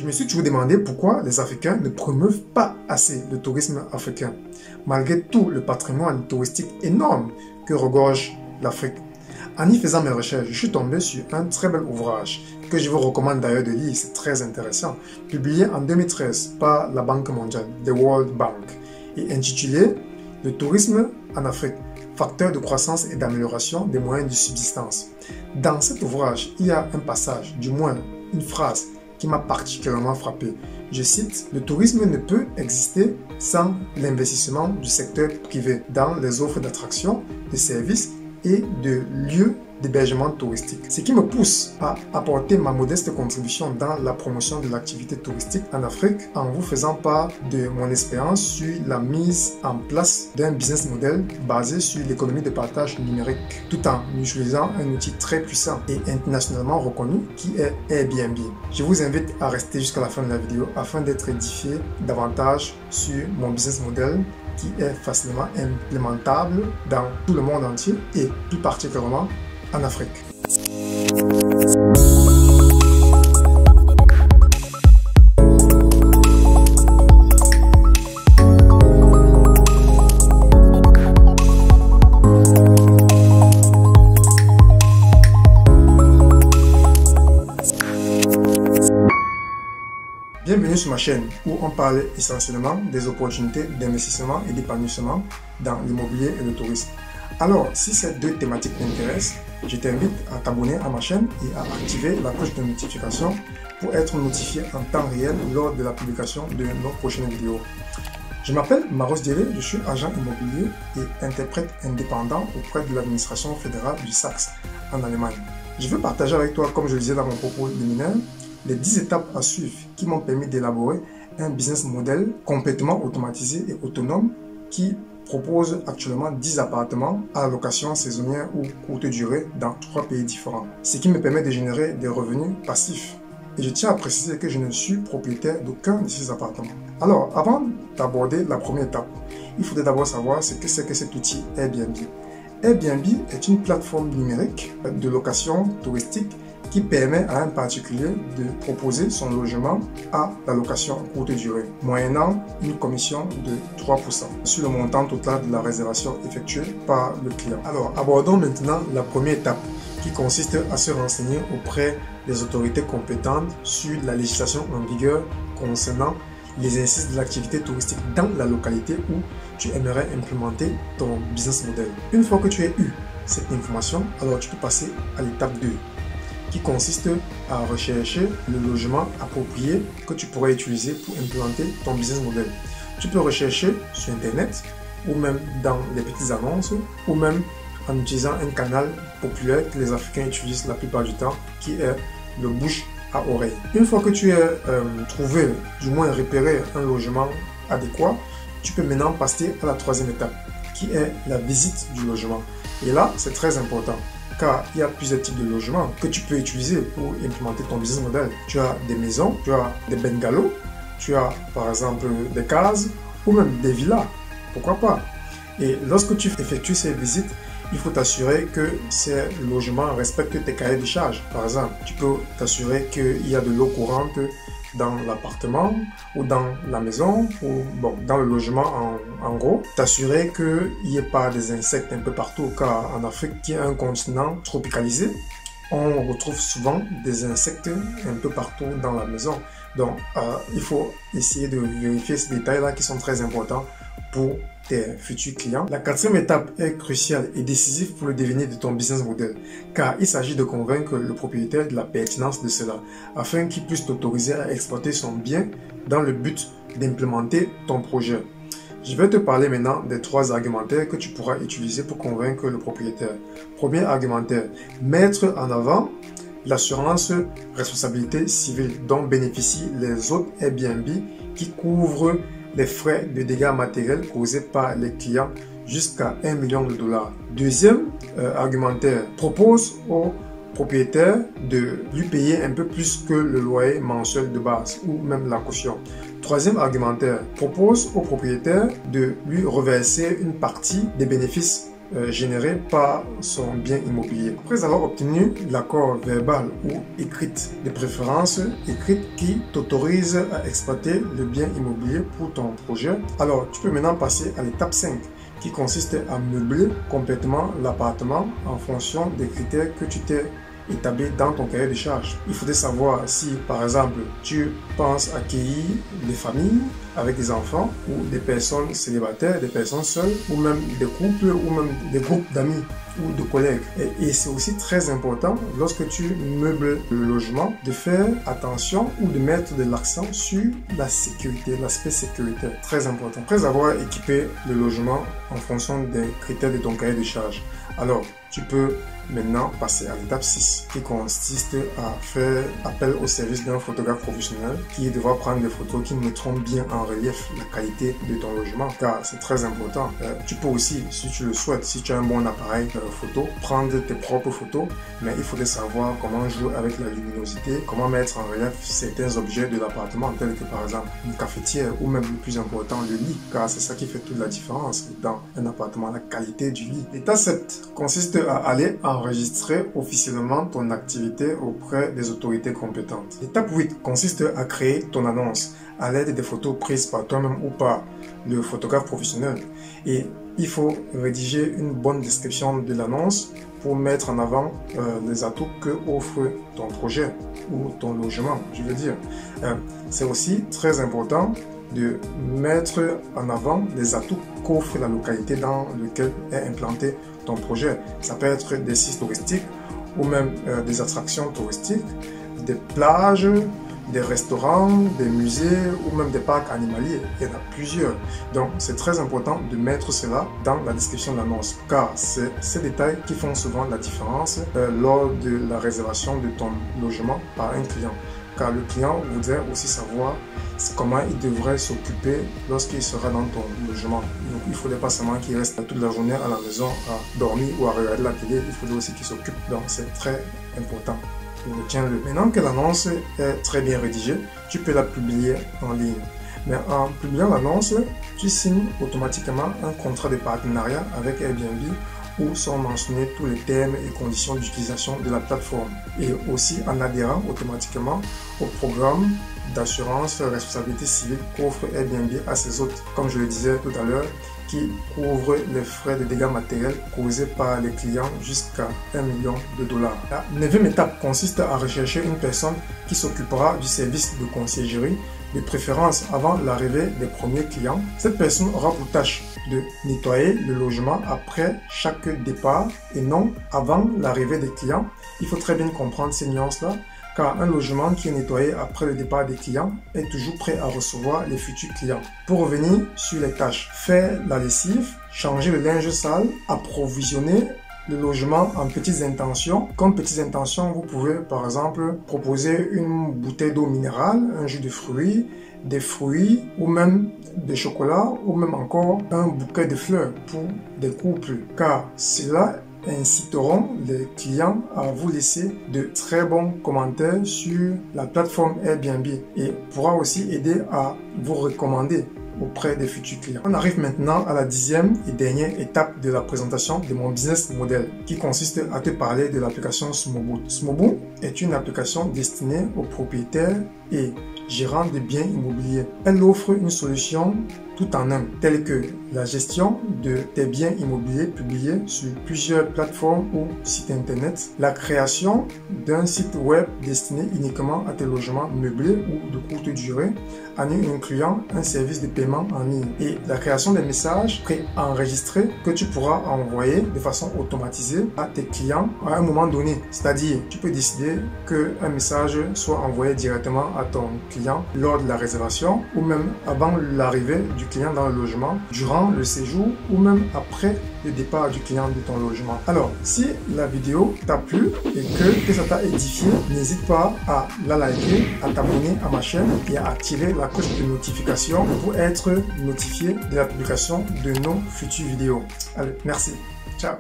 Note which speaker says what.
Speaker 1: Je me suis toujours demandé pourquoi les Africains ne promeuvent pas assez le tourisme africain, malgré tout le patrimoine touristique énorme que regorge l'Afrique. En y faisant mes recherches, je suis tombé sur un très bel ouvrage que je vous recommande d'ailleurs de lire, c'est très intéressant, publié en 2013 par la Banque mondiale, The World Bank, et intitulé « Le tourisme en Afrique, facteur de croissance et d'amélioration des moyens de subsistance ». Dans cet ouvrage, il y a un passage, du moins une phrase, qui m'a particulièrement frappé. Je cite, « Le tourisme ne peut exister sans l'investissement du secteur privé dans les offres d'attractions, de services et de lieux d'hébergement touristique. » Ce qui me pousse à apporter ma modeste contribution dans la promotion de l'activité touristique en Afrique en vous faisant part de mon expérience sur la mise en place d'un business model basé sur l'économie de partage numérique, tout en utilisant un outil très puissant et internationalement reconnu qui est Airbnb. Je vous invite à rester jusqu'à la fin de la vidéo afin d'être édifié davantage sur mon business model qui est facilement implémentable dans tout le monde entier et plus particulièrement en Afrique. Bienvenue sur ma chaîne où on parle essentiellement des opportunités d'investissement et d'épanouissement dans l'immobilier et le tourisme. Alors, si ces deux thématiques t'intéressent, je t'invite à t'abonner à ma chaîne et à activer la cloche de notification pour être notifié en temps réel lors de la publication de nos prochaines vidéos. Je m'appelle Maros Diélé, je suis agent immobilier et interprète indépendant auprès de l'administration fédérale du Saxe en Allemagne. Je veux partager avec toi, comme je le disais dans mon propos liminaire, les 10 étapes à suivre qui m'ont permis d'élaborer un business model complètement automatisé et autonome qui propose actuellement 10 appartements à location saisonnière ou courte durée dans 3 pays différents, ce qui me permet de générer des revenus passifs. Et je tiens à préciser que je ne suis propriétaire d'aucun de ces appartements. Alors, avant d'aborder la première étape, il faudrait d'abord savoir ce que c'est que cet outil Airbnb. Airbnb est une plateforme numérique de location touristique qui permet à un particulier de proposer son logement à la location courte durée, moyennant une commission de 3% sur le montant total de la réservation effectuée par le client. Alors, abordons maintenant la première étape qui consiste à se renseigner auprès des autorités compétentes sur la législation en vigueur concernant l'exercice de l'activité touristique dans la localité où tu aimerais implémenter ton business model. Une fois que tu as eu cette information, alors tu peux passer à l'étape 2. Qui consiste à rechercher le logement approprié que tu pourrais utiliser pour implémenter ton business model. Tu peux rechercher sur Internet ou même dans les petites annonces ou même en utilisant un canal populaire que les Africains utilisent la plupart du temps qui est le bouche à oreille. Une fois que tu as trouvé, du moins repéré un logement adéquat, tu peux maintenant passer à la troisième étape qui est la visite du logement. Et là, c'est très important. Car il y a plusieurs types de logements que tu peux utiliser pour implémenter ton business model. Tu as des maisons, tu as des bungalows, tu as par exemple des cases ou même des villas. Pourquoi pas? Et lorsque tu effectues ces visites, il faut t'assurer que ces logements respectent tes cahiers de charges. Par exemple, tu peux t'assurer qu'il y a de l'eau courante dans l'appartement ou dans la maison ou dans le logement en gros. T'assurer qu'il n'y ait pas des insectes un peu partout car en Afrique qui est un continent tropicalisé, on retrouve souvent des insectes un peu partout dans la maison. Donc il faut essayer de vérifier ces détails-là qui sont très importants pour tes futurs clients. La quatrième étape est cruciale et décisive pour le devenir de ton business model, car il s'agit de convaincre le propriétaire de la pertinence de cela, afin qu'il puisse t'autoriser à exploiter son bien dans le but d'implémenter ton projet. Je vais te parler maintenant des 3 argumentaires que tu pourras utiliser pour convaincre le propriétaire. Premier argumentaire, mettre en avant l'assurance responsabilité civile dont bénéficient les autres Airbnb qui couvrent les frais de dégâts matériels causés par les clients jusqu'à 1 million de dollars. Deuxième argumentaire, propose au propriétaire de lui payer un peu plus que le loyer mensuel de base ou même la caution. Troisième argumentaire, propose au propriétaire de lui reverser une partie des bénéfices générée par son bien immobilier. Après avoir obtenu l'accord verbal ou écrite, de préférence écrite, qui t'autorise à exploiter le bien immobilier pour ton projet, alors tu peux maintenant passer à l'étape 5 qui consiste à meubler complètement l'appartement en fonction des critères que tu t'es établi dans ton cahier de charges. Il faudrait savoir si, par exemple, tu penses accueillir des familles avec des enfants ou des personnes célibataires, des personnes seules ou même des couples ou même des groupes d'amis ou de collègues. Et c'est aussi très important lorsque tu meubles le logement de faire attention ou de mettre de l'accent sur la sécurité, l'aspect sécuritaire, très important. Après avoir équipé le logement en fonction des critères de ton cahier de charges, alors tu peux maintenant passer à l'étape 6 qui consiste à faire appel au service d'un photographe professionnel qui devra prendre des photos qui mettront bien en relief la qualité de ton logement, car c'est très important. Tu peux aussi, si tu le souhaites, si tu as un bon appareil photo, prendre tes propres photos, mais il faudrait savoir comment jouer avec la luminosité, comment mettre en relief certains objets de l'appartement, tels que par exemple une cafetière ou même le plus important, le lit, car c'est ça qui fait toute la différence dans un appartement, la qualité du lit. L'étape 7 consiste à aller enregistrer officiellement ton activité auprès des autorités compétentes. L'étape 8 consiste à créer ton annonce à l'aide des photos prises par toi-même ou par le photographe professionnel. Et il faut rédiger une bonne description de l'annonce pour mettre en avant les atouts que offre ton projet ou ton logement, je veux dire. C'est aussi très important de mettre en avant les atouts qu'offre la localité dans laquelle est implanté ton projet. Ça peut être des sites touristiques ou même des attractions touristiques, des plages, des restaurants, des musées ou même des parcs animaliers. Il y en a plusieurs. Donc, c'est très important de mettre cela dans la description de l'annonce, car c'est ces détails qui font souvent la différence lors de la réservation de ton logement par un client. Car le client voudrait aussi savoir comment il devrait s'occuper lorsqu'il sera dans ton logement. Donc, il ne faudrait pas seulement qu'il reste toute la journée à la maison à dormir ou à regarder la télé, il faudrait aussi qu'il s'occupe. Donc, c'est très important. Retiens-le. Maintenant que l'annonce est très bien rédigée, tu peux la publier en ligne. Mais en publiant l'annonce, tu signes automatiquement un contrat de partenariat avec Airbnb où sont mentionnés tous les termes et conditions d'utilisation de la plateforme, et aussi en adhérant automatiquement au programme d'assurance responsabilité civile qu'offre Airbnb à ses hôtes, comme je le disais tout à l'heure, qui couvre les frais de dégâts matériels causés par les clients jusqu'à $1 million. La 9e étape consiste à rechercher une personne qui s'occupera du service de conciergerie, de préférence avant l'arrivée des premiers clients. Cette personne aura pour tâche de nettoyer le logement après chaque départ et non avant l'arrivée des clients. Il faut très bien comprendre ces nuances-là, car un logement qui est nettoyé après le départ des clients est toujours prêt à recevoir les futurs clients. Pour revenir sur les tâches, faire la lessive, changer le linge sale, approvisionner le logement en petites intentions. Comme petites intentions, vous pouvez par exemple proposer une bouteille d'eau minérale, un jus de fruits, des fruits ou même des chocolats ou même encore un bouquet de fleurs pour des couples, car cela inciteront les clients à vous laisser de très bons commentaires sur la plateforme Airbnb et pourra aussi aider à vous recommander auprès des futurs clients. On arrive maintenant à la 10e et dernière étape de la présentation de mon business model qui consiste à te parler de l'application Smobu. Smobu est une application destinée aux propriétaires et gérants de biens immobiliers. Elle offre une solution tout en un, telle que la gestion de tes biens immobiliers publiés sur plusieurs plateformes ou sites internet, la création d'un site web destiné uniquement à tes logements meublés ou de courte durée, en y incluant un service de paiement en ligne, et la création des messages pré-enregistrés que tu pourras envoyer de façon automatisée à tes clients à un moment donné. C'est-à-dire, tu peux décider qu'un message soit envoyé directement à ton client lors de la réservation ou même avant l'arrivée du client dans le logement, durant le séjour ou même après le départ du client de ton logement. Alors, si la vidéo t'a plu et que ça t'a édifié, n'hésite pas à la liker, à t'abonner à ma chaîne et à activer la cloche de notification pour être notifié de la publication de nos futures vidéos. Allez, merci. Ciao.